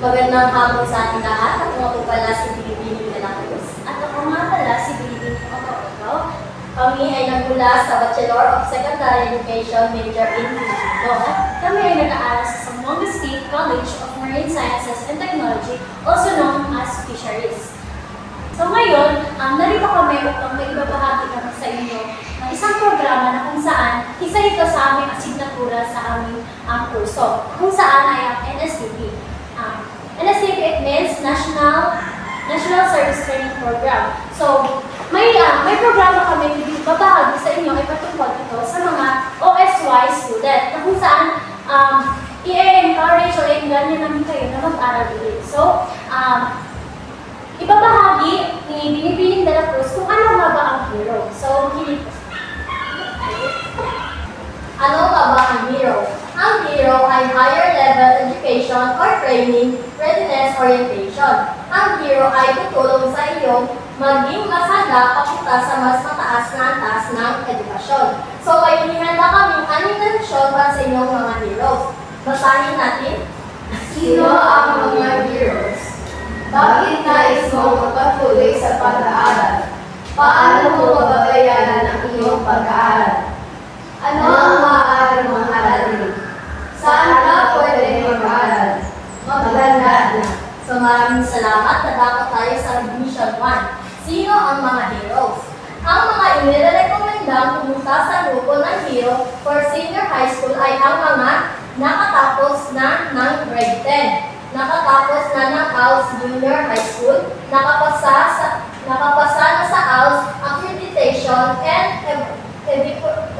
Magandang hapon sa ating lahat. Ako nga po pala si Bilibini de la Cruz. At ako nga pala si Bilibini Oco. Kami ay nagmula sa Bachelor of Secondary Education major in Filipino. Kami ay nag-aaral sa Zamboanga State College of Marine Sciences and Technology, also known as Fisheries. So ngayon, narito kami upang maibabahagi kami sa inyo ng isang programa na kung saan isa ito sa aming asignatura sa aming kurso, kung saan ay ang NSTP. NSTP, it means National Service Training Program. So, may programa kami babahagi sa inyo ay patungkol ito sa mga OSY student na kung saan i-encourage o i-ganyan namin kayo na mag-aral ulit. So, ibabahagi ni Binibining de la Cruz kung ano nga ba ang hero. So, ano nga ba ang hero? Ang hero ay higher level education or training, readiness orientation. Ang hero ay tutulong sa iyo maging mas handa papunta sa mas mataas na antas ng edukasyon. So, may inihanda kaming anim na leksyon para sa inyong mga heroes. Basahin natin. Sino ang mga heroes? Bakit nais mo magpatuloy sa pag-aaral? Paano mo mababayaran ang iyong pag-aaral? Ano ang maaari mong aralin? Saan ka pwede mag-aaral? Maganda na. So maraming salamat na dapat tayo sa Admission 1. Sino ang mga heroes? Ang mga inirekomendang pumunta sa grupo ng hero for senior high school ay ang mga nakatapos na ng grade 10, nakatapos na ng ALS Junior High School, nakapasa na sa ALS Accreditation and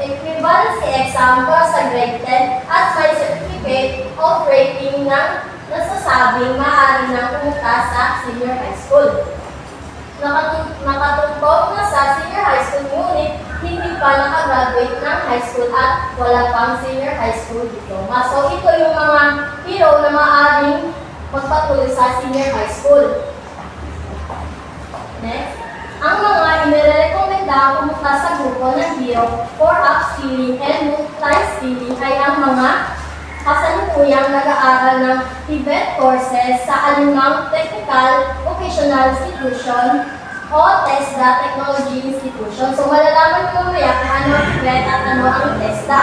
Equivalency Exam para sa grade 10 at may certificate of rating ng nasasabing maaari nang pumunta sa senior high school. Nakatuntong na sa senior high school ngunit hindi pa nakagraduate ng high school at wala pang senior high school diploma. So ito yung mga hero na maaaring magpatuloy sa senior high school. Next, ang mga inirekomenda pumunta sa grupo ng hero for upskilling and multi-skilling ay ang mga kasalukuyang nag-aaral ng TVET courses sa anumang technical vocational institution o TESDA Technology Institution. So malalaman mo mamaya kung ano ang TVET at ano ang TESDA.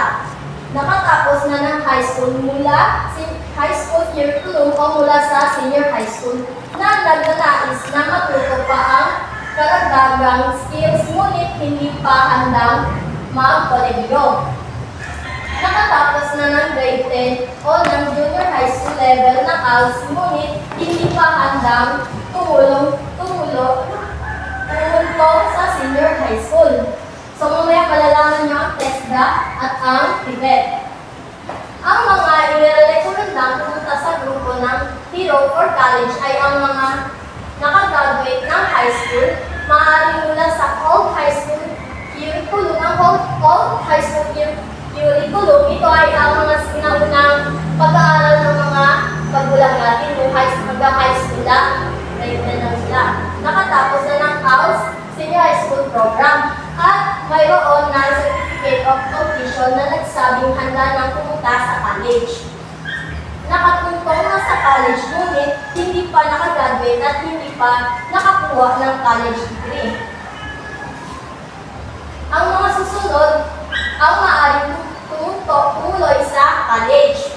Nakatapos na ng high school mula high school curriculum o mula sa senior high school na nagnanais na matuto pa ang karagdagang skills ngunit hindi pa handang mag-kolehiyo. Nakatapos na ng grade 10 o ng junior high school level na ALS ngunit hindi pa handang tumulong sa senior high school. So mamaya malalaman nyo ang TESDA at ang TVET. Ang mga inirekomendang pumunta sa grupo ng hero for college ay ang mga nakagraduate ng high school, maaaring mula sa old high school curriculum. Ang old high school curriculum, ito ay ang mga sinaunang pag-aaral ng mga pagulang natin yung high school lang, grade 10 lang sila. Nakatapos na ng ALS Senior High School Program at mayroon na certificate of completion na nagsabing handa ng pumunta sa college. Nakatuntong na sa college ngunit hindi pa nakagraduate at hindi pa nakakuha ng college degree. Ang mga susunod ang maaaring tumuloy sa college.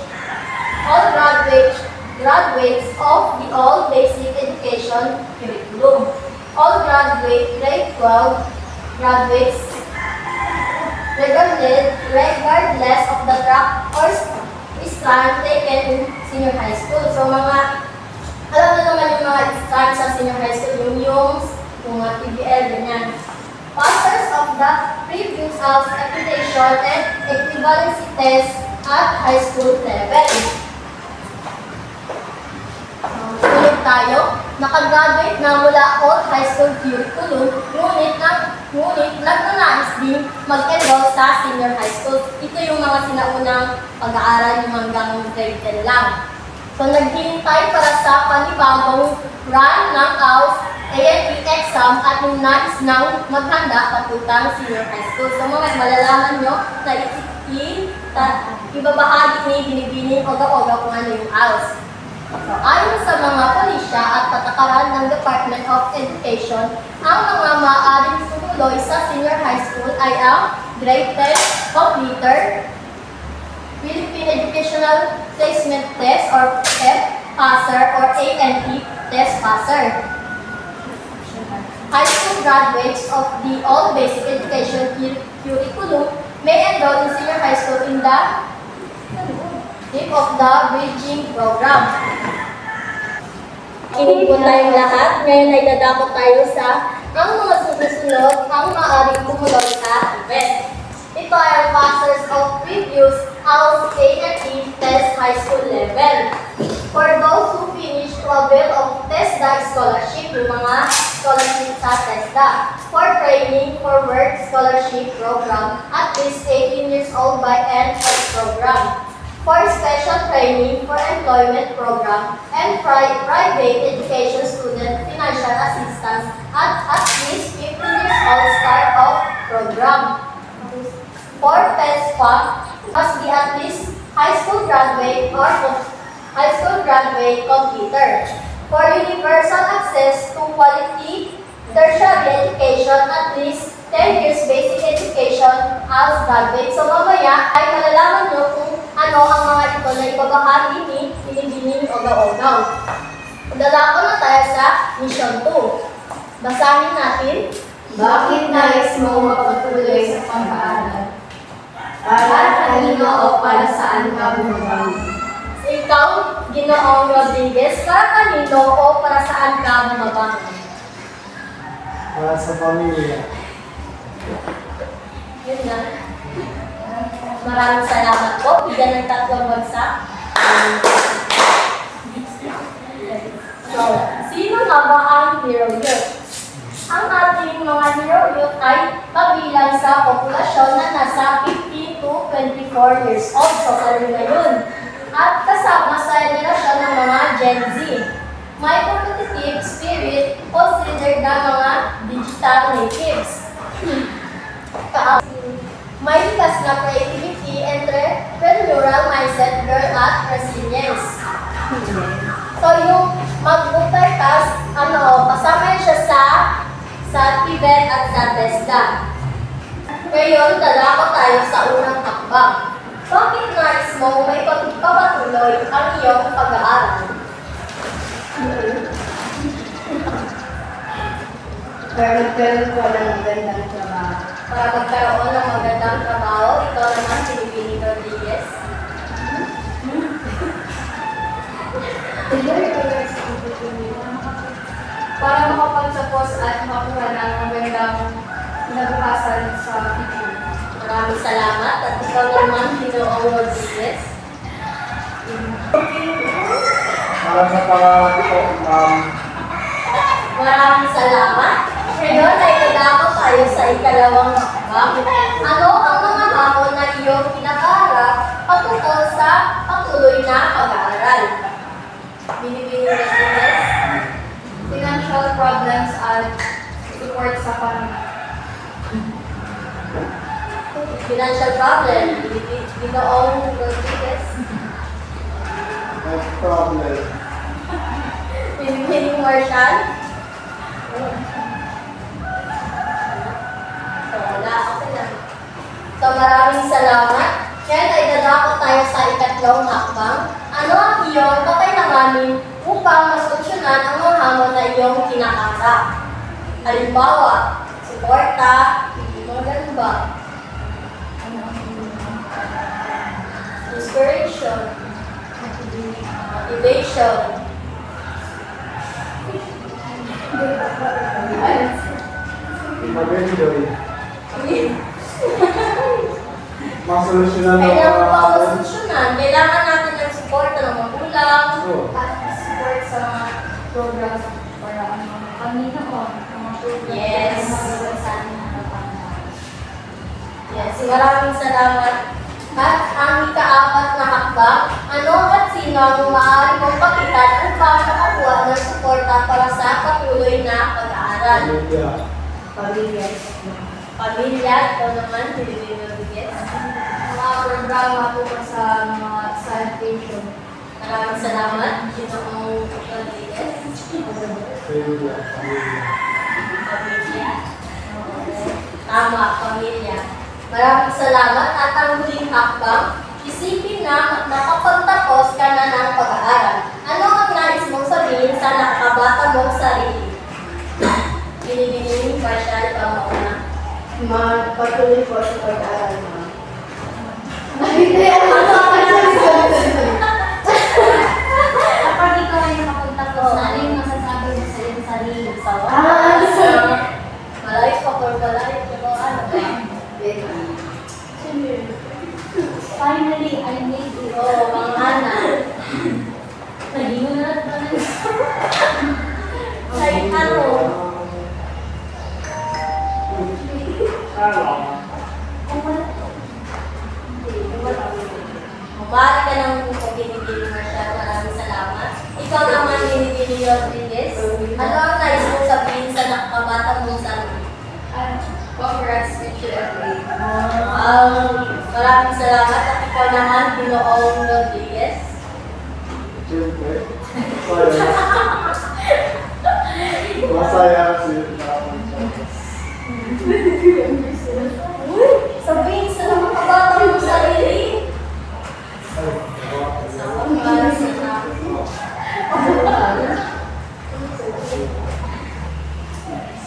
All graduates of the all basic education curriculum. All grade 12 graduates regardless of the track or strand taken in senior high school. So alam na naman yung mga strand sa senior high school, yung UMS, yung mga PBL, ganyan. Passers of the previous ALS accreditation and equivalency test at high school level. Sulit tayo, nakagraduate na mula old high school curriculum, ngunit nagnanais din mag-enroll sa senior high school. Ito yung mga sinaunang pag-aaral yung hanggang grade 10 lang. So naghihintay para sa panibagong run ng ALS ANP exam at yung nais nang maghanda papuntang senior high school. So mga malalaman nyo na ibabahagi ni Binibining Oga-Oga kung ano yung ALS. So, ayon sa mga pulisya at patakaran ng Department of Education, ang mga maaaring tumuloy sa senior high school ay ang grade 10 completer, Philippine Educational Placement Test or PEP passer or ANT test passer. High school graduates of the all basic education curriculum may enroll in senior high school in the tip of the bridging program. Kinig po tayong lahat. Ngayon ay dadako tayo sa ang mga susunod ang maaaring tumuloy sa event. Ito ay ang passers of previous ALS ANT test high school level. For those who finish to avail of TESDA scholarship, yung mga scholarship sa TESDA, for training for work scholarship program at least 18 years old by end of program, for special training for employment program, and private education student financial assistance at least 15 years old start of program. For TESPA, must be at least high school graduate or high school graduate completer. For universal access to quality tertiary education, at least 10 years basic education as graduate. So mamaya ay malalaman nyo kung ano ang mga ito na ibabahagi ni Binibining Ogaw-Ogaw. Dadako na tayo sa Mission 2. Basahin natin. Bakit nais mo magpatuloy sa pag-aaral? Para kanino o para saan ka bumabang? Ikaw, Ginoong Rodriguez, para kanino o para saan ka bumabang? Para sa pamilya. Yun na. Maraming salamat po. Bigyan ng 3 bagsak. So, sino nga ba ang hero youth? Ang ating mga hero youth ay kabilang sa populasyon na nasa 15 to 24 years old. So, karoon na yun. At kasama sa generasyon ng mga Gen Z. May competitive spirit, considered na mga digital natives. May likas na creativity, entrepreneurial mindset, girl at resilience. So yung mag-bupertas, kasama siya sa Tibet at sa TESDA. Ngayon, dadako tayo sa unang hakbang. Bakit nais mo may pagpapatuloy ang iyong pag-aaral? Para magkaroon ko ng magandang trabaho. Para magkaroon ng magandang trabaho, ikaw naman, Binibining Rodriguez. Para makapagsapos at makuha ng magandang kinabukasan sa future. Maraming salamat at ikaw naman, Ginoong Rodriguez. Para sa pangalan ko, Maraming salamat. Ngayon ay dadako tayo sa ikalawang hakbang. Ano ang mga hamon na iyong pinakaharap patungkol sa patuloy na pag-aaral? Binibining Rodriguez. Financial problems at support sa pamilya. Financial problem. Ginoong Rodriguez. no problem. Binibining Marshall. So, wala. Okay lang. So, maraming salamat. Ngayon ay dadako tayo sa ikatlong hakbang. Ano ang iyong kakailanganin upang masolusyonan ang mga hamon na iyong kinakaharap? Halimbawa, suporta, mga ganun ba? Inspiration, motivation, Mag-enjoy. Masolusyonan ng Kailangan mga pa hamon. masolusyonan. Kailangan natin ng suporta ng magulang, Oo. At support sa mga programs para ang mga Panginoon, ang mga programs Yes. na magagawa sa ating harapan. Yes, maraming salamat. At ang ika-4 na hakbang, ano at sino ang maaari mong pakitan upang makakuha ng suporta para sa patuloy na pag-aaral? Pamilya. Pamilya. Pamilya, ito naman, Binibining Rodriguez. Mga programa po sa mga sa education. Maraming salamat, Ginoong Rodriguez. Pamilya. Pamilya. Tama, pamilya. Maraming salamat at ang huling hakbang, isipin na nakapagtapos ka na ng pag-aaral. Ano ang nais mong sabihin sa nakakabata mong sarili? Binibining partial ka mauna. Magpatuloy po sa pag-aaral mo. Kapag ikaw ay nakapagtapos, ano yung masasabi mo sa iyong sarili? Sawa? Malay pa or malay pero ano ba? Finally, I made it. Oo, mga anak. Naging mo na pa na. Ay, ano? Bumari ka ng pag-binibili mo siya. Maraming salamat. Ikaw naman, Binibili Rodriguez. Ano ang nais mong sabihin sa nakakabata mong sarili? Congrats, Teacher Emily. Maraming salamat. At ikaw naman, Ginoong Rodriguez. Siyempre. Masaya kasi nakapagtapos. Sabihin sa nakakabata mong sarili. Maraming salamat.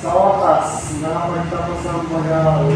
Sa wakas, nakapagtapos ang pag-aaral.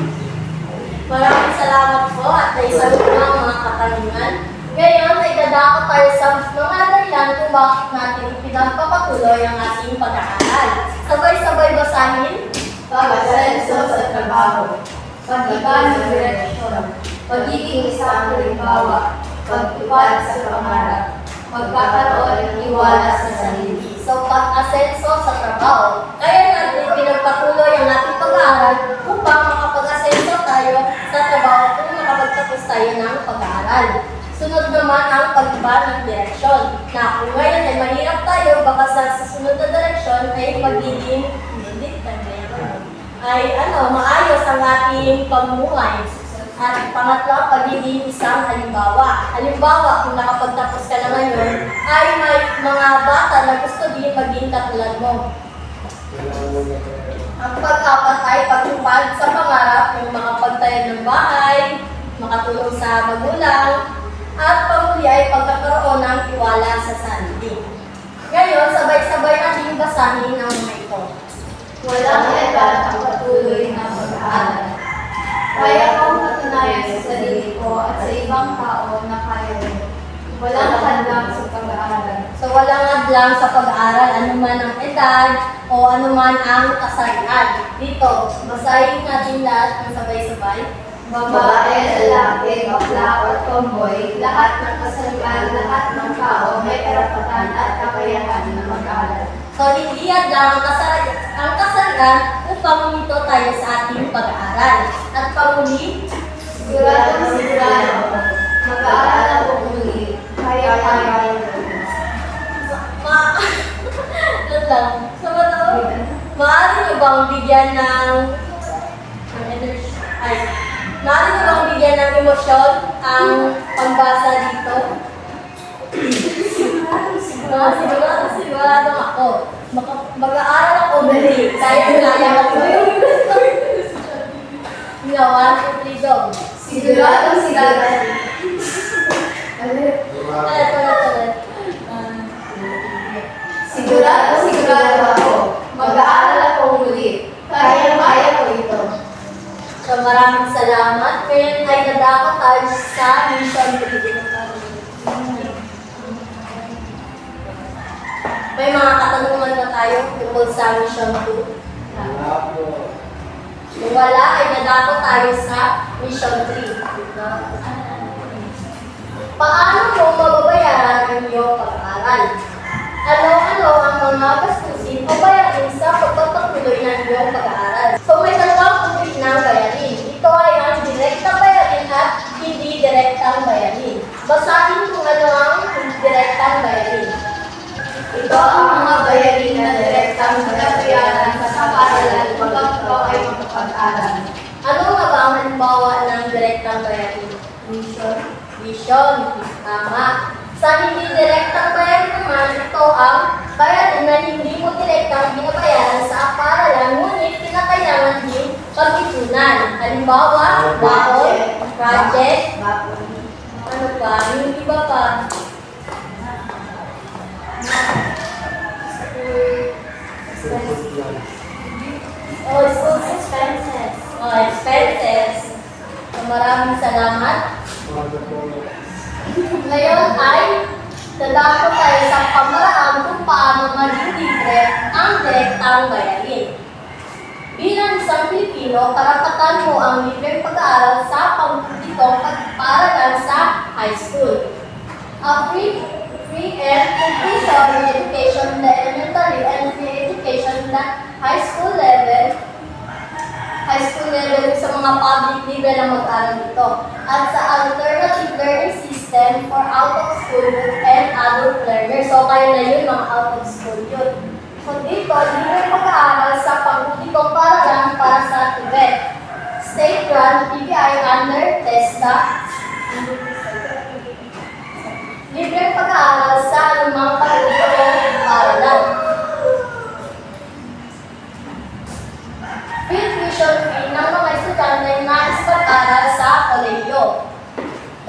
Maraming salamat po at naisagot na ang mga katanungan. Ngayon ay dadako tayo sa mga dahilan kung bakit natin pinagpapatuloy ang ating pag-aaral. Sabay-sabay basahin. Pag-asenso sa trabaho, pag-iba ng direksyon, pagiging isang halimbawa, pagtupad sa pangarap, magkakaroon ng tiwala sa sarili. So, pag-asenso sa trabaho. Kaya natin pinagpatuloy ang ating pag-aaral upang makapag-asenso tayo sa trabaho kung makapagtapos tayo ng pag-aaral. Sunod naman ang pag-iba ng direksyon. Na kung ngayon ay mahirap tayo, baka sa susunod na direksyon ay magiging maayos ang ating pamumuhay. At pangatlo, pagiging isang halimbawa. Halimbawa, kung nakapagtapos ka na ngayon, ay may mga bata na gusto din maging katulad mo. Ang pag-apat ay pagtupad sa pangarap, yung makapagtayo ng bahay, makatulong sa magulang, at pamuli ay pagkakaroon ng tiwala sa sarili. Ngayon, sabay-sabay natin basahin ang mga ito. Walang edad ang patuloy na pag-aaral. Kaya kong patunayan sa sarili ko at sa ibang tao na kaya rin. Walang hadlang sa pag-aaral. So, walang hadlang sa pag-aaral, anuman ang edad o anuman ang kasarian. Dito, basahin natin lahat ng sabay-sabay. Babae, lalaki, bakla, o tomboy, lahat ng kasarian, lahat ng tao may karapatan at kakayahan na mag-aaral. So, hindi hadlang ang kasarian upang humito tayo sa ating pag-aaral. At pamuli, Siguradong sigurado, mag-aaral ako muli, kaya. Maaari niyo bang bigyan ng maaari niyo bang bigyan ng emosyon ang pagbasa dito? Sigurado ako. Mag-aaral ako muli. Kaya ako. Ginawa ko 3 dog. Siguradong sigurado. Sigurado ako. Mag-aaral ako muli. Kaya ko ito. So, maraming salamat. Ngayon ay dadako tayo sa mission. May mga katanungan na tayo tungkol sa mission 2. Kung wala, ay dadako tayo sa mission 3. Paano mo mababayaran ang iyong pag-aaral? Ano ang mga gastusin o bayarin sa pagpapatuloy ng iyong pag-aaral? So, may dalawang uri ng bayarin. Ito ay ang direktang bayarin at hindi direktang bayarin. Basahin kung ano ang direktang bayarin. Ito ang mga bayarin na direktang binabayaran sa paaralan kapag ito ay makapag-aral. Ano nga ba ang halimbawa ng direktang bayarin? Mission. Tama. Sa hindi direktang bayarin naman, ito ang bayarin na hindi mo direktang binabayaran sa paaralan, ngunit kinakailangan din pag-itunan. Halimbawa, baon, project, ano pa, yung iba pa. School expenses. Expenses. So, maraming salamat. Ngayon ay dadako tayo sa pamaraan kung paano maging libre ang direktang bayarin. Bilang isang Pilipino, karapatan mo ang libreng pag-aaral sa pagtitong paaralan sa high school. A free and compulsory education in the elementary and free education in the high school level sa mga public libre na mag-aral dito. At sa alternative learning system for out-of-school and adult learners. So, kayo na yun, mga out-of-school yun. So, dito, libre pag-aaral sa pagtitong paaralan para sa TVET. State-run PBI under TESDA. Libre pag-aaral sa anumang pagtitong paaralan. Free tuition fee ng mga estudyante na nais pag-aral sa kolehiyo.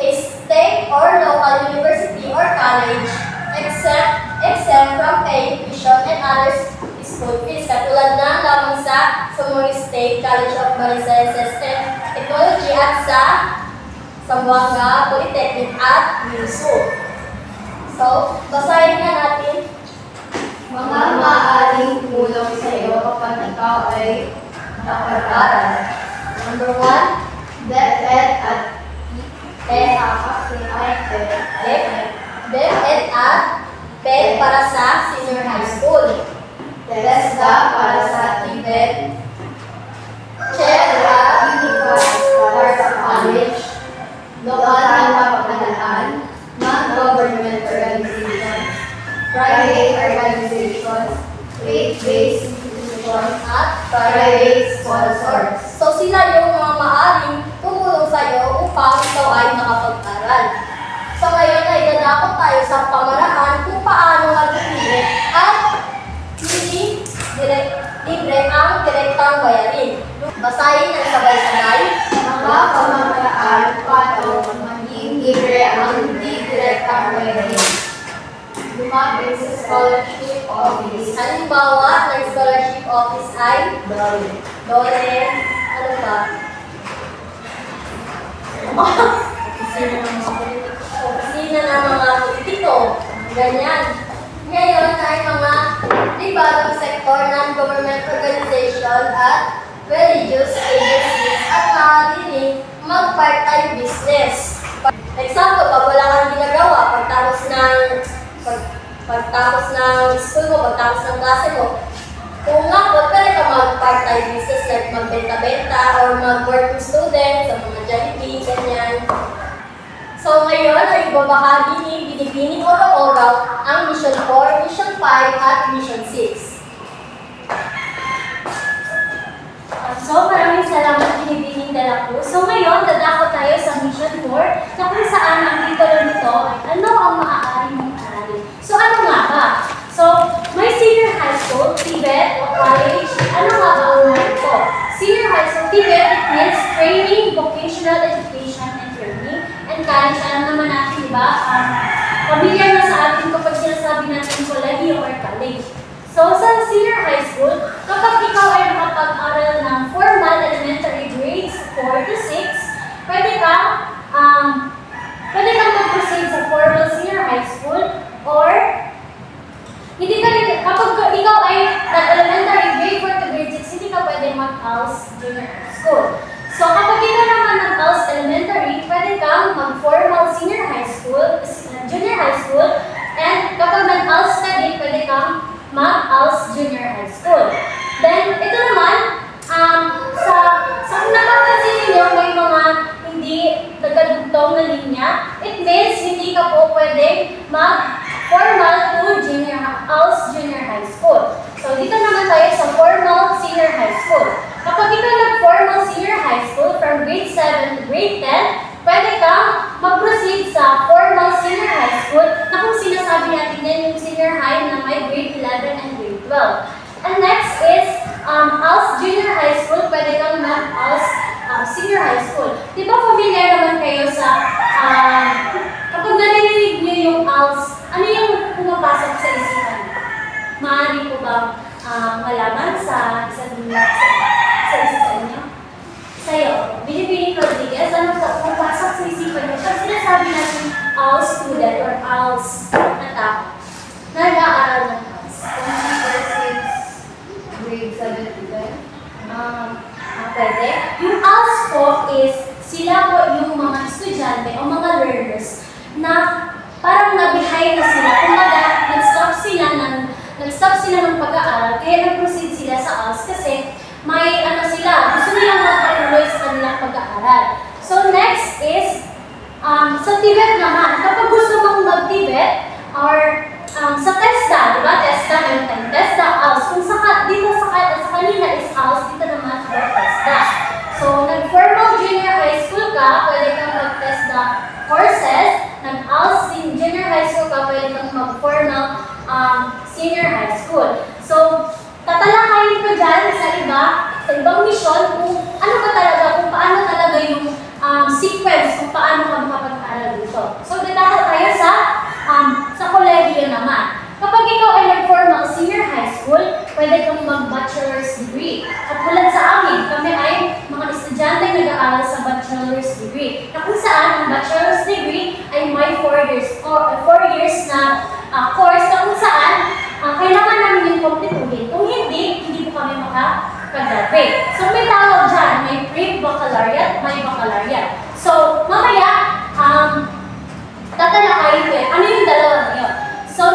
A state or local university or college exempt from paying tuition and other school fees, katulad na lamang sa Sumuri State College of Marine Sciences and Technology at sa Zamboanga Polytechnic at USU. So, basahin na natin. Mga maaaring tumulong sa iyo kapag ikaw ay nakapag-aral. Number 1, DepEd at DepEd at PED para sa senior high school. TESDA para sa TVET, CHED at para sa college, lokal na pamahalaan, non-government organizations, private organizations, faith-based institutions, at private sponsors. So sila yung mga maaaring tumulong sa iyo upang ikaw ay makapag-aral. So ngayon ay dadakot tayo sa pamaraan kung paano mag-libre at hindi libre ang direktang bayarin. Basahin ang sabay-sabay. Mga pamamaraan paano maging libre ang hindi direktang bayarin. Lumapit sa scholarship office. Halimbawa, ng scholarship office ay Dole, ano ba? Opisina ng mga politiko. Ganyan. Ngayon ay mga pribadong sektor ng government organization at religious agencies at maaari rin mag-part-time business. Example, pag wala kang ginagawa, pagtapos ng school mo, pagtapos ng klase mo, kung nga po, pwede ka mag-part-time business like magbenta-benta or mag-working student sa mga Jollibee, ganyan. So ngayon ay ibabahagi ni Binibining Oraw-Oraw ang Mission 4, Mission 5 at Mission 6. So, maraming salamat Binibining de la Cruz. So ngayon, dadako tayo sa Mission 4 na kung saan ang titulo nito ay ano ang maaari mong aralin. So ano nga ba? So, may senior high school, TVET, o college. Ano nga ba ang mga ito? Senior high school, TVET, it means Training, Vocational Education, and Training. And college, alam naman natin, diba? Pamilyar na sa atin kapag sinasabi natin kolehiyo or college. So, sa senior high school, kapag ikaw ay makapag-aral ng formal elementary grades 4 to 6, pwede kang mag-proceed sa formal senior high school or hindi ka rin, kapag ikaw ay nag-elementary grade 4 to grade 6, hindi ka pwede mag-ALS junior high school. So, kapag ikaw naman nag-ALS elementary, pwede kang mag-formal senior high school, junior high school, and kapag nag-ALS ka din, pwede kang mag-ALS junior high school. Then, ito naman, sa napapansin ninyo, may mga hindi nagkadugtong na linya, it means hindi ka po pwede mag-formal to ALS junior high school. So, dito naman tayo sa formal senior high school. Kapag ikaw nag-formal senior high school from grade 7 to grade 10, pwede kang mag-proceed sa formal senior high school na kung sinasabi natin yan yung senior high na may grade 11 and grade 12. And next is ALS Junior High School, pwede kang mag-ALS Senior High School. Di ba familiar naman kayo sa, kapag narinig niyo yung ALS, ano yung pumapasok sa isipan? Maaari po ba malaman sa isa inyo? Sa'yo, Binibining Rodriguez, ano sa pumapasok sa isipan niyo? Pag sinasabi natin ALS student or ALS na tao, nag-aaral ng ALS. Grade 7 to 10. Pwede. Yung ALS po is, sila po yung mga estudyante o mga learners na parang na-behind na sila. Kumbaga, nag-stop sila ng pag-aaral, kaya nag-proceed sila sa ALS kasi may gusto nilang magpatuloy sa kanilang pag-aaral. So next is, sa TVET naman, kapag gusto mong mag-TVET or sa TESDA, di ba? TESDA, meron tayong TESDA, ALS. Kung dito sa kanila is ALS, dito naman sa TESDA. So, nag-formal junior high school ka, pwede kang mag-TESDA courses. Nag-ALS junior high school ka, pwede kang mag-formal senior high school. So, tatalakayin ko dyan sa ibang mission kung ano ba talaga, kung paano talaga yung sequence, kung paano ka makapag-aral dito. So, dito tayo sa kolehiyo naman. Kapag ikaw ay nag-formal senior high school, pwede kang mag-bachelor's degree. At tulad sa amin, kami ay mga estudyante nag-aaral sa bachelor's degree. Na kung saan ang bachelor's degree ay may 4 years na course na kung saan kailangan namin yung kompletuhin. Kung hindi po kami makapag-graduate. So may tawag dyan, may pre-baccalaureate, may baccalaureate. So mamaya, tatalakayin ko ano yung dalawa na yun. So,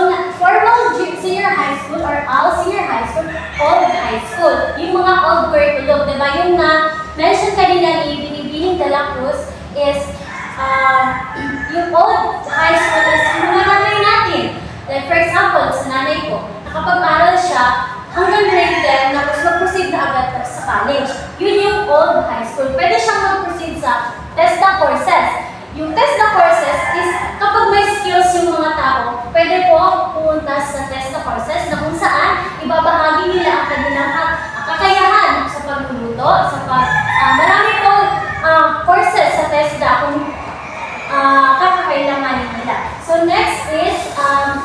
formal senior high school or ALS senior high school, old high school. Yung mga old curriculum, diba? Yung na-mention kanina ni Binibining de la Cruz is, yung old high school is yung mga nanay natin. Like for example, sa nanay ko, nakapag-aral siya hanggang grade 10, tapos mag-proceed na agad sa college. Yun yung old high school. Pwede siyang mag-proceed sa TESDA courses. Yung TESDA courses is kapag may skills yung mga tao, pwede po pumunta sa TESDA courses na kung saan ibabahagi nila ang kanilang kakayahan sa pagluluto, marami pong courses sa TESDA kung kakakailanganin nila. So next is, ano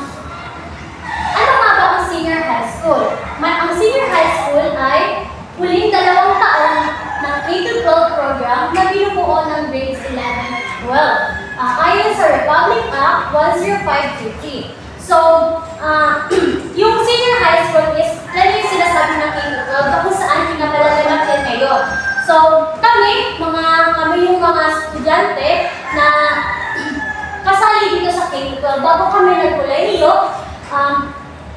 nga ba ang senior high school? Ang senior high school ay huling 2 taon ng K-12 program na binubuo ng grades 11 at 12. Ayon sa Republic Act 10523. So, yung senior high school is, lalo yung sinasabi ng K-12 na kung saan pinapalaganap din ngayon. So, kami yung mga estudyante na kasali dito sa K-12, bago kami nagkolehiyo,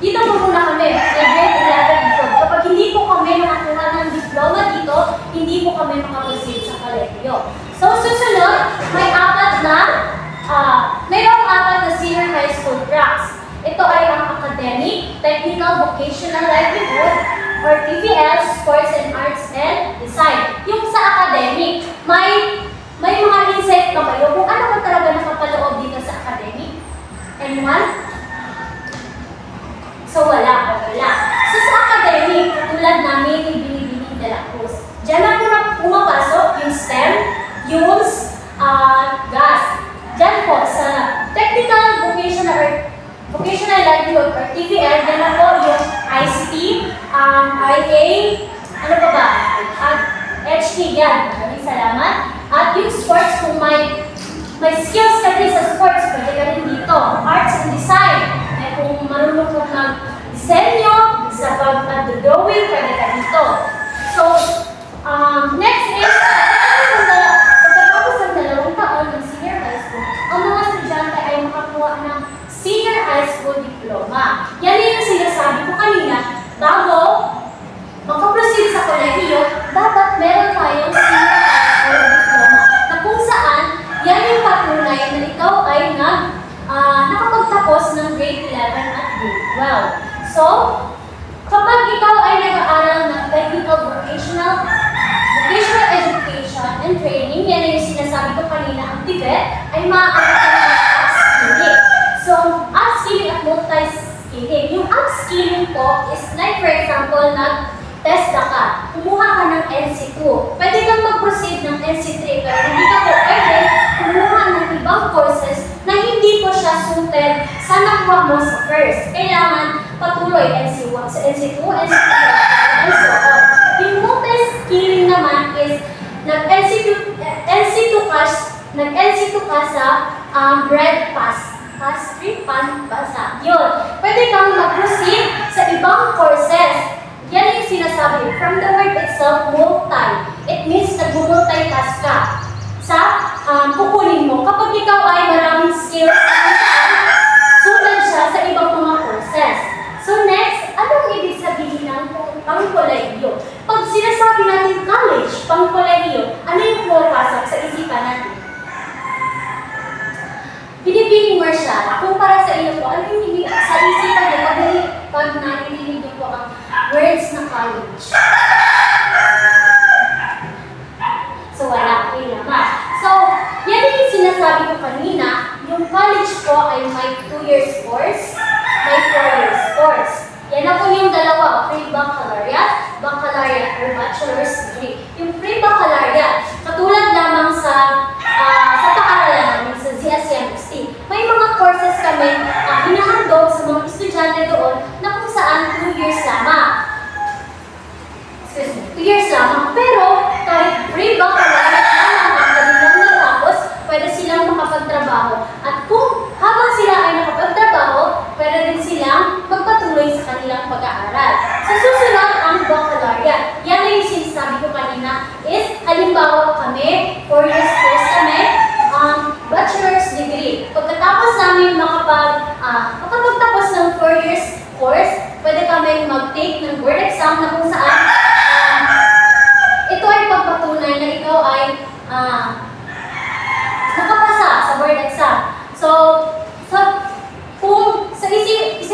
dito po muna kami, grade 11 kapag hindi po kami nakakuha ng diploma dito, hindi po kami makaproceed sa kolehiyo. So, susunod, mayroong 4 na senior high school tracks. Ito ay ang academic, technical, vocational livelihood, or TVL, sports and arts and design. Yung sa academic, may mga insight pa kayo kung ano ba talaga nakapaloob dito sa academic? Anyone? So, wala. So, sa academic, katulad namin ni Binibining de la Cruz, dyan na pumapasok yung STEM, ULS, GAS. Dyan po, sa technical, vocational livelihood or TVL, dyan na po yung ICT, IA, ano pa ba? At HT yan. Maraming salamat. At yung sports, kung may skills ka din sa sports, pwede ka rin dito. Arts and design. Kung marunong ka mag-disenyo, sa pag-drawing, pwede ka dito. So, next is, pagkatapos ng 2 taon ng senior high school, ang mga estudyante ay makakuha ng senior high school diploma. Yan yung sinasabi ko kanina, bago makaproceed sa kolehiyo, dapat meron tayong senior high school diploma. Na kung saan, yan yung patunay na ikaw ay nakapagtapos ng grade 11 at grade 12. So, kapag ikaw ay nag-aaral ng technical vocational education education and training, yan yung sinasabi ko kanina, ang TVET ay maaari ka ng upskilling. So, upskilling at multi-skilling. Yung upskilling po is like, for example, nag-TESDA ka, kumuha ka ng NC2. Pwede kang mag-proceed ng NC3, pero hindi ka po pwede kumuha ng ibang courses na hindi po siya suited sa nakuha mo sa first. Kailangan patuloy NC1, sa NC2, NC3, and so on. Yung multi-skilling naman is nag-NC2 ka sa bread pastry pan basa. Yun. Pwede kang mag-proceed sa ibang courses. Yan yung sinasabi. From the word itself, multi. It means nag-multitask ka sa kukunin mo. Kapag ikaw ay maraming skills, sulat siya sa ibang mga courses. So next, anong ibig sabihin ng pangkolehiyo? Pag sinasabi natin college, pangkolehiyo, ano yung pumapasok sa isipan natin? Pinipiling mo siya. Kung para sa iyo po, ano yung ibig sa isipan niyo pag narinig niyo po ang words na college? So wala, okay naman. So, yan yung sinasabi ko kanina, yung college ko ay may 2 years course, may 4 years course. Yan na po yung dalawa, free baccalaureate or bachelor's degree. Yung free baccalaureate, katulad lamang sa paaralan namin sa ZSCMST, may mga courses kami hinahandog sa mga estudyante doon na kung saan 2 years lamang. 2 years lamang, pero kahit free baccalaureate lamang ang kanilang natapos, pwede silang makapagtrabaho. At kung habang sila ay nakapagtrabaho, pwede din silang magpatuloy sa kanilang pag-aaral. Sa susunod, ang baccalaureate. Yan na yung sinasabi ko kanina is, halimbawa kami, 4 years course kami, bachelor's degree. Pagkatapos namin makapagtapos ng 4 years course, pwede kami mag-take ng board exam na kung saan ito ay pagpatunay na ikaw ay nakapasa sa board exam. So kung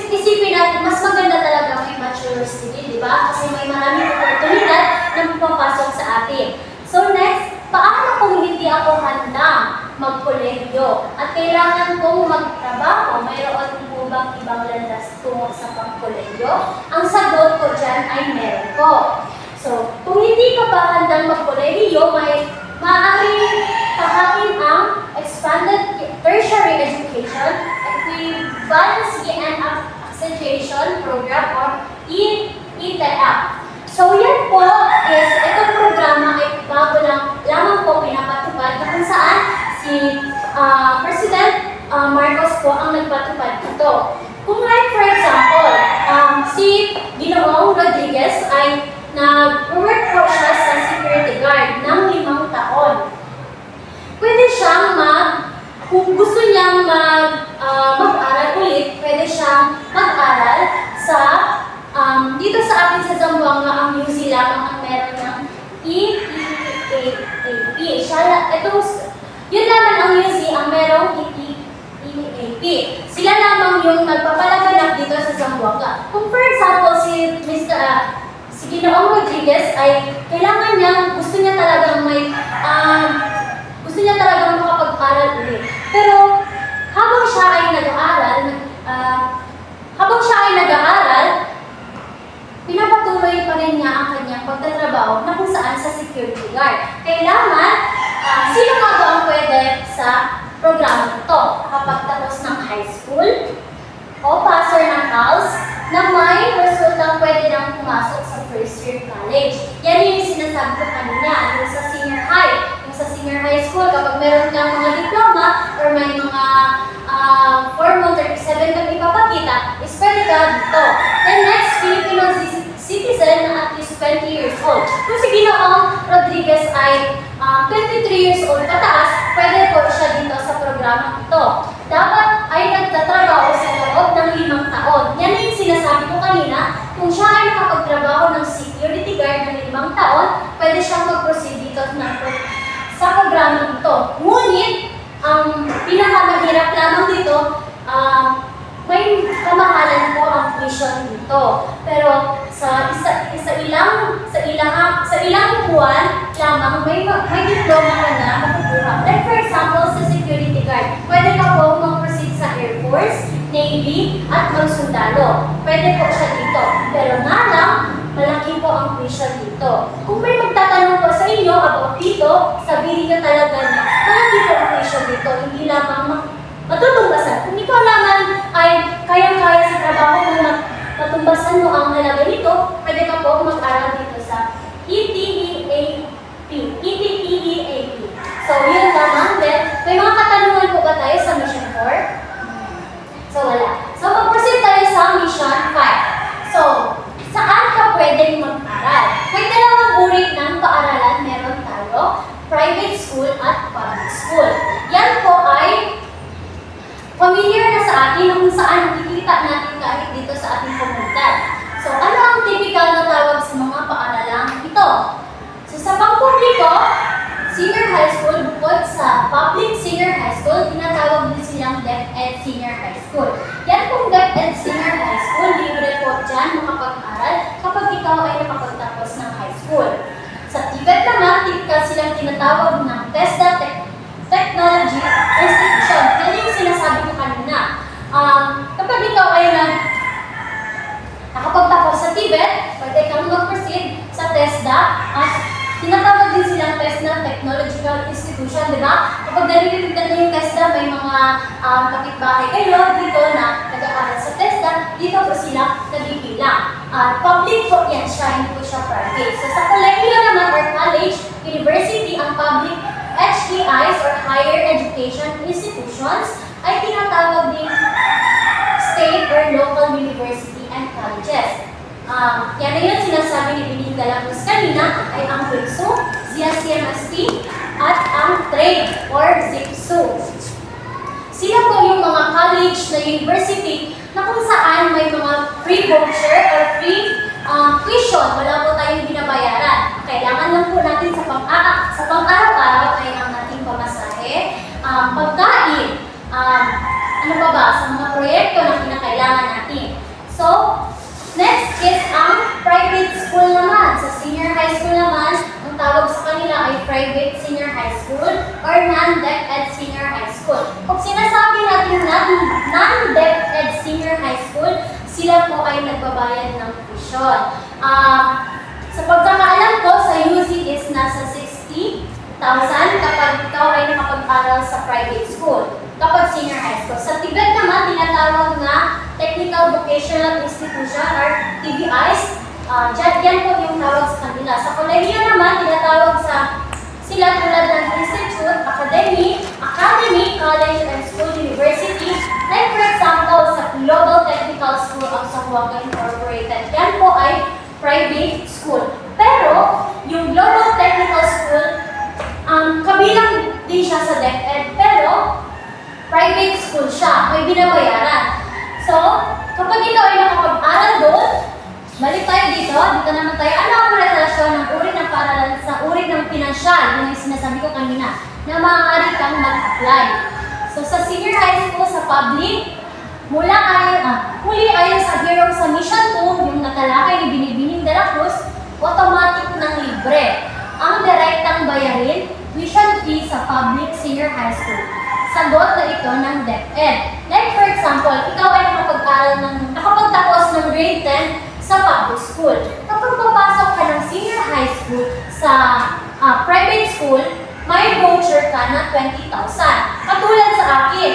isipin natin, mas maganda talaga may bachelor's degree, di ba? Kasi may maraming oportunidad na pupapasok sa atin. So next, paano kung hindi ako handang magkolehiyo at kailangan kong magtrabaho? Mayroon po bang ibang landas tungo sa pagkolehiyo? Ang sagot ko dyan ay meron po. So, kung hindi ka pa handang magkolehiyo, may maaaring tahakin ang Expanded Tertiary Education, Equivalency and Accentuation Program or ETF. So, yan po is, itong programa ay bago lamang po pinapatupad na kung saan si President Marcos po ang nagpatupad ito. Kung like for example, si Ginoong Rodriguez ay nag-work po siya sa security guard ng 5 taon. Pwede siyang kung gusto niyang mag-aral ulit, pwede siyang mag-aral sa dito sa atin sa Zamboanga, ang New Zealand ang meron ng EEAP. Yun naman ang New Zealand ang merong EEAP. Sila lamang yung nagpapalaganap dito sa Zamboanga. Kung for example, si Ginoong Rodriguez ay kailangan niya, gusto niya talagang makapag-aral ulit. Pero habang siya ay nag-aaral, pinapatuloy pa rin niya ang kanyang pagtatrabaho na kung saan sa security guard. Kailangan, sino nga ba ang pwede sa programa ito? Kapag tapos ng high school o passer ng CALS na may resultang pwede nang pumasok sa first year college. Yan yung sinasabi ko kanina, yung sa senior high. Yung sa senior high school, kapag meron kang mga diploma or may mga Form 37 kang ipapakita, is pwede ka dito. Then next, Filipino citizen na at least 20 years old. Kung si Ginoong Rodriguez ay 23 years old pataas, pwede po siya dito sa programa ito. Dapat ay nagtatrabaho sa loob ng 5 taon. Yan yung sinasabi ko kanina, kung siya ay nakapagtrabaho ng security guard ng 5 taon, pwede siyang mag-proceed dito sa programa ito. Ngunit, ang pinakamahirap lamang dito, may kamahalan po ang tuition dito. Pero sa ilang buwan, lamang may diploma ka na makukuha. Like for example, sa security guard, pwede ka po mag-proceed sa Air Force, Navy, at magsundalo. Pwede po siya dito. Pero nga lang, malaki po ang tuition dito. Kung may magtatanong po sa inyo about dito, sabihin nyo talaga na malaki po ang tuition dito. Hindi lamang matutumbasan. Kung ikaw naman ay kayang-kaya sa trabaho mo matumbasan mo ang halaga nito, pwede ka po mag-aral dito sa ETEAP. ETEAP. So, yun lamang din. May mga katanungan po ba tayo sa Mission 4? So, wala. So, mag-proceed tayo sa Mission 5. So, saan ka pwedeng mag-aral? May dalawang uri ng paaralan meron tayo, private school at public school. Yan po ay familiar na sa atin kung saan nakikita natin kahit dito sa ating komunidad. So, ano ang typical na tawag sa mga paaralang ito? So, sa pangpubliko, senior high school, bukod sa public senior high school, tinatawag din silang DepEd Senior High School. Yan pong DepEd Senior High School, libre po dyan makapag-aral kapag ikaw ay nakapagtapos ng high school. Sa TVET naman, typical silang tinatawag ng TESDA Technology Institution. Yan yung sinasabi ko kanina. Kapag ikaw ay nakapagtapos sa TVET, pwede kang mag-proceed sa TESDA at tinatawag din silang TESDA Technological Institution, di ba? Kapag narinig na yung TESDA, may mga kapitbahay kayo dito na nag-aaral sa TESDA, dito po sila nabibilang. Public po yan siya, hindi po siya private. So sa kolehiyo naman or college, university, ang public HEIs or Higher Education Institutions ay tinatawag din state or local university and colleges. Yan na yun sinasabi ni Bining Galapos kanina ay ang PIPSU, CMST, at ang trade or ZIPSU. Sila po yung mga college na university na kung saan may mga free voucher or free tuition. Wala po tayong binabayaran. Kailangan lang po natin sa pang-araw-araw ay ang ating pamasahe, pagkain, ano pa ba, sa mga proyekto na kinakailangan natin. So, next is ang private school naman. Sa senior high school naman, ang tawag sa kanila ay private senior high school or non-DepEd senior high school. Kung sinasabi natin non-DepEd senior high school, sila po ay nagbabayad ng tuition. Sa pagkakaalam ko, sa UC is nasa 60,000 kapag ikaw ay nakapag-aral sa private school, kapag senior high school. Sa TVET naman, tinatawag na Technical Vocational Institution or TVIs. Yan po yung tawag sa kanila. Sa kolehiyo naman, tinatawag sila tulad ng Institute, Academy, College and School, University. Like for example, sa Global Technical School of Zamboanga Incorporated. Yan po ay private school. Pero, yung Global Technical School, kabilang din siya sa DepEd, pero private school siya, may binabayaran. So, kapag ikaw ay nakapag-aral doon, balik tayo dito naman tayo, ano ang relasyon ng uri ng paaralan sa uri ng pinansyal, yung sinasabi ko kanina, na maaari kang mag-apply. So, sa senior high school, sa public, muli ayon sa Bureau sa Mission 2, yung nakalakay ni Binibining de la Cruz, automatic ng libre. Ang direktang bayarin, tuition fee sa public senior high school. Sagot na ito ng DepEd. Like for example, ikaw ay nakapagtapos ng grade 10 sa public school. Kapag papasok ka ng senior high school sa private school, may voucher ka na 20,000. Katulad sa akin,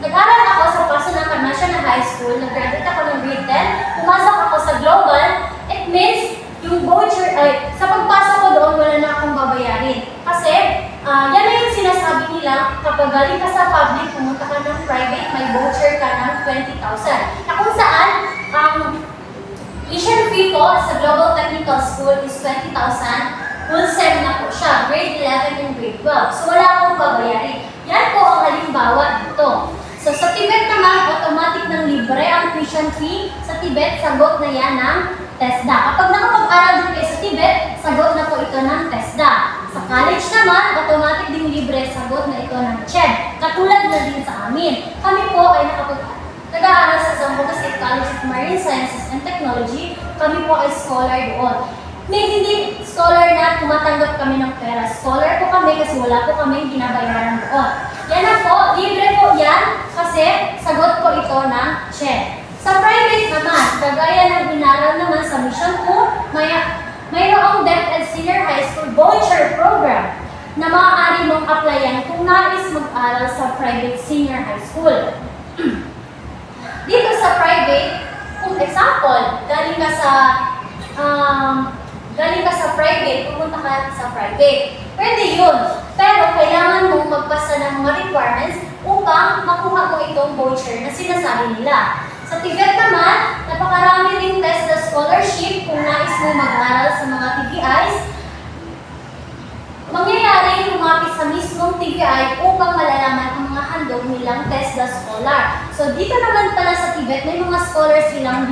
nag-aral ako sa Pasunang National High School, nag-graduate ako ng grade 10, pumasok ako sa Global, it means yung voucher ay, sa pagpasok ko doon, wala na akong babayarin. Kasi, yan na yung sinasabi nila, kapag galing ka sa public, pumunta ka ng private, may voucher ka ng 20,000. Na kung saan, tuition fee po sa Global Technical School is 20,000, full SEM na po siya, grade 11 and grade 12. So, wala akong babayarin. Yan po ang halimbawa dito. So, sa TVET naman, automatic ng libre ang tuition fee. Sa TVET, sagot na yan ng TESDA. Kapag nakapag-aral din kayo sa TVET, sagot na po ito ng TESDA. Sa college naman, automatic din libre, sagot na ito ng CHED. Katulad na din sa amin. Kami po ay nag-aaral sa Zamboanga State College of Marine Sciences and Technology. Kami po ay scholar doon. Hindi scholar na tumatanggap kami ng pera. Scholar po kami kasi wala po kami binabayaran doon. Yan na po, libre po yan kasi sagot po ito ng check. Sa private naman, kagaya ng inaral naman sa mission po, mayroong DepEd Senior High School voucher program na maaari mong applyan kung nais mag-aral sa private senior high school. Dito sa private, kung example, galing ka sa private, pumunta ka sa private. Pwede yun. Pero kailangan mong magpasa ng mga requirements upang makuha mo itong voucher na sinasabi nila. Sa TVET naman, napakarami ring TESDA scholarship kung nais mo mag-aral sa mga TVIs. Mangyayari lumapit sa mismong TVI upang malalaman ang mga handog nilang TESDA scholar. So dito naman pala sa TVET, may mga scholars silang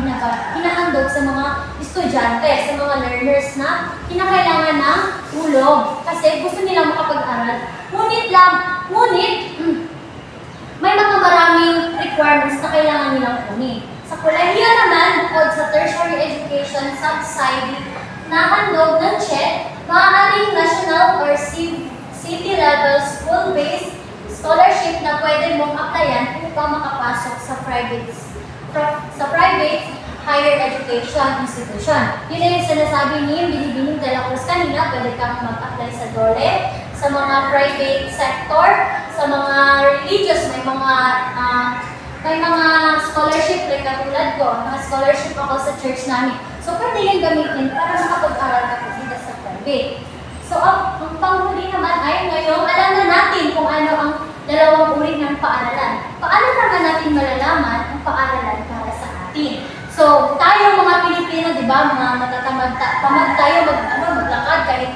hinahandog sa mga estudyante, sa mga learners na kinakailangan ng tulong kasi gusto nilang makapag-aral. Ngunit may mga maraming requirements na kailangan nilang kunin. Sa kolehiyo naman, bukod sa tertiary education subsidy na handog ng CHED, maaaring national or city-level school-based scholarship na pwede mong applyan upang makapasok sa private higher education institution. Yun na yung sinasabi ni Binibining de la Cruz kanina, pwede kang mag-apply sa DOLE, sa mga private sector, sa mga religious, may mga scholarship like katulad ko, mga scholarship ako sa church namin. So, pwede yung gamitin para makapag-aral ka dito sa private. So, ang panghuli naman ay ngayon, alam na natin kung ano ang dalawang uri ng paaralan. Paano naman natin malalaman ang paaralan para sa atin? So, tayo mga Pilipino, di ba, mga matatamad tayo maglakad kahit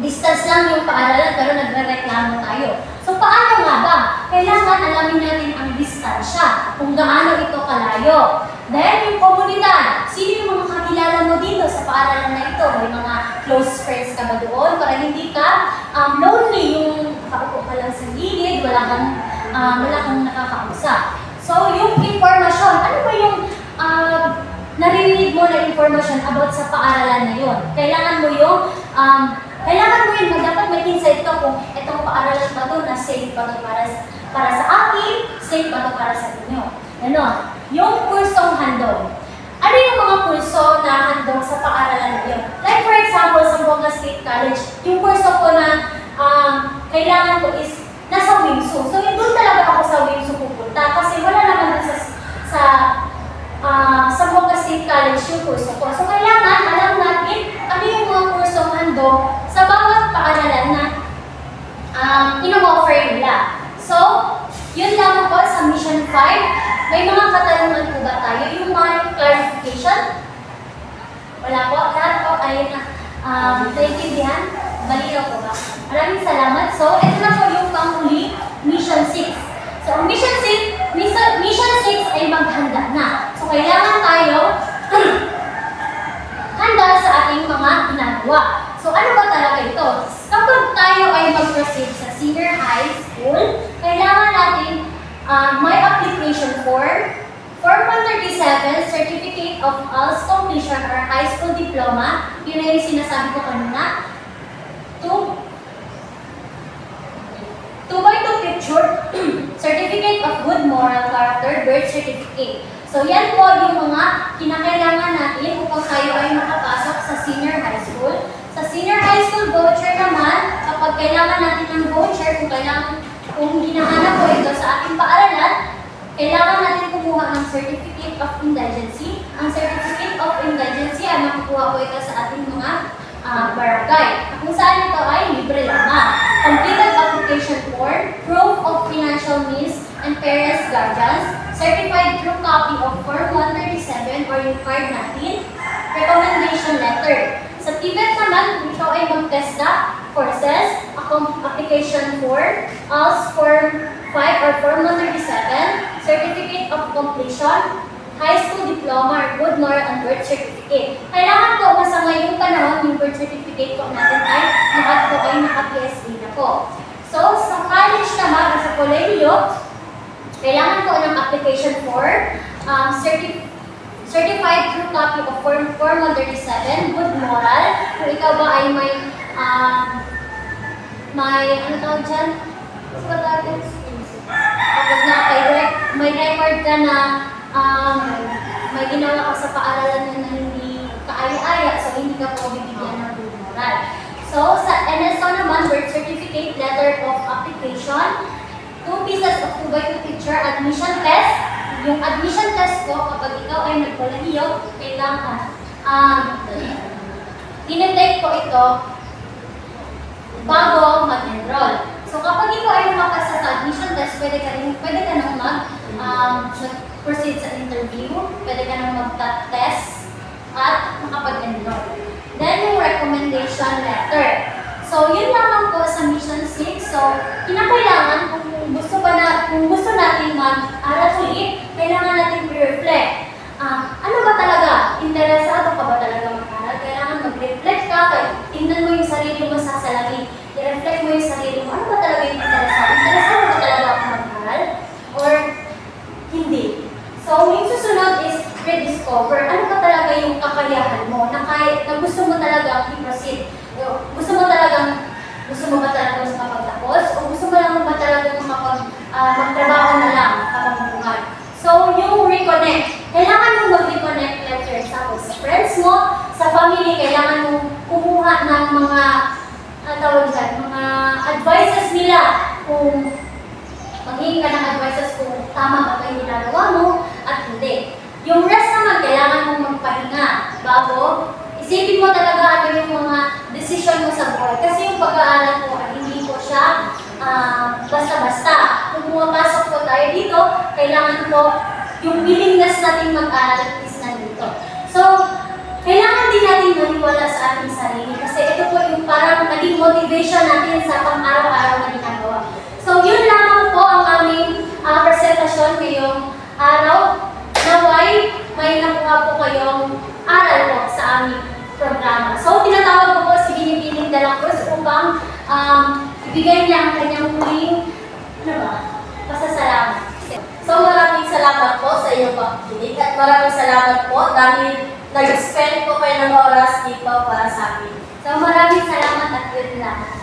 distance lang yung paaralan pero nagre-reklamo tayo. So, paano nga ba? Kailangan alamin natin ang distansya, kung gaano ito kalayo. Then, yung komunidad. Sino yung mga kakilala mo dito sa paaralan na ito? May mga close friends ka ba doon? Para hindi ka lonely, yung kaupo ka lang sa gilid, wala kang nakakausap. So, yung informasyon, ano ba yung narinig mo na informasyon about sa paaralan na yun? Kailangan mo yun, dapat may insight ka kung itong paaralan ba ito na safe ba ito para sa akin, safe ba ito para sa inyo. Ganon. Yung kursong handog. Ano yung mga kurso na handog sa paaralan na yun? Like for example, sa Boga State College, yung kurso ko na kailangan ko is nasa wingsuit. So, doon talaga ako sa wingsuit pupunta kasi wala naman sa Boga State College yung kurso ko. So, kailangan alam natin ano yung mga kursong handog sa bawat paaralan na ino-offer nila. So, yun lang po sa Mission 5. May mga katanungan po ba tayo? Yung mga clarification? Wala po. Lahat po ay naintindihan? Balino po ba? Maraming salamat. So, ito na po yung panghuli, Mission 6. So, ang Mission 6 ay maghanda na. So, kailangan tayo handa sa ating mga ginagawa. So, ano ba talaga ito? Kapag tayo ay mag-proceed sa senior high school, kailangan natin may application form, Form 137, Certificate of ALS Completion or High School Diploma. Yun na yung sinasabi ko kanina. 2x2 picture, Certificate of Good Moral Character, Birth Certificate. So, yan po yung mga kinakailangan natin upang tayo ay makapasok sa senior high school. Sa senior high school voucher naman, kapag kailangan natin ng voucher, kung hinahanap ko ito sa ating paaralan, kailangan natin kumuha ng Certificate of Indigency. Ang Certificate of Indigency ay makukuha ko ito sa ating mga barangay. Kung saan ito ay libre lamang. Completed application form, proof of financial means and parents, guardians, certified through copy of Form 137 or yung card natin, recommendation letter. Sa TVET naman, kung ikaw ay mag-TESDA courses, application form, ALS Form 5 or Form 137, Certificate of Completion, High School Diploma or Good Moral and Birth Certificate. Kailangan po na sa ngayong panahon, yung birth certificate po natin ay naka-PSA na po. So, sa college naman, sa kolehiyo, kailangan po ng application form, certified through copy of Form 137, Good Moral. Kung ikaw ba ay ano tawag dyan? Kapag may record ka na may ginawa ka sa paaralan na hindi kaaya-aya, so hindi ka po bibigyan ng good moral. So, sa NSO naman, birth certificate, letter of application, 2 pieces of 2x2 picture, admission test. Yung admission test ko, kapag ikaw ay nagpalahiyo, kailangan, tinitake ko ito bago mag-enroll. So, kapag ikaw ay nakapasa sa admission test, pwede ka nang mag-proceed sa interview, pwede ka nang mag-test, at makapag-enroll. Then, yung recommendation letter. So, yun lamang po sa Mission 6. So, kinakailangan kung gusto natin mag-aral ulit, kailangan natin i-reflect. Ano ba talaga? Interesado ka ba talaga mag-aral? Kailangan mag-reflect ka, tingnan mo yung sarili mo sa salamin. I-reflect mo yung sarili mo. Ano ba talaga yung interesado? Interesado ba talaga ako mag-aral? Or hindi? So, yung susunod is rediscover. Ano ba talaga yung kakayahan mo na gusto mo talaga i-proceed? Gusto mo ba talaga makapagtapos? O gusto mo lang ba talaga magtrabaho na lang kapag buhay? So, yung reconnect. Kailangan mong mag-reconnect, like for example, sa friends mo, sa family, kailangan mong kumuha ng mga advices nila kung maghingi ka ng advices kung tama ba yung ginagawa mo at hindi. Yung rest naman, kailangan mong magpahinga bago isipin mo talaga ano yung mga decision mo sa buhay. Kasi yung pag-aaral ko ay hindi ko siya basta-basta. Kung pumapasok po tayo dito, kailangan po yung willingness natin mag-aral is nandito. So, kailangan din natin maniwala sa ating sarili kasi ito po yung parang naging motivation natin sa pang-araw-araw na ginagawa. So, yun lamang po ang aming presentasyon ngayong araw. Naway, may nakuha po kayong aral po sa aming programa. So, tinatawag ko po si Binibining de la Cruz upang ibigay niya ang kanyang huling pasasalamat. So, maraming salamat po sa inyong pakikinig at maraming salamat po dahil nag-spend po kayo ng oras dito para sa akin. So, maraming salamat at good luck.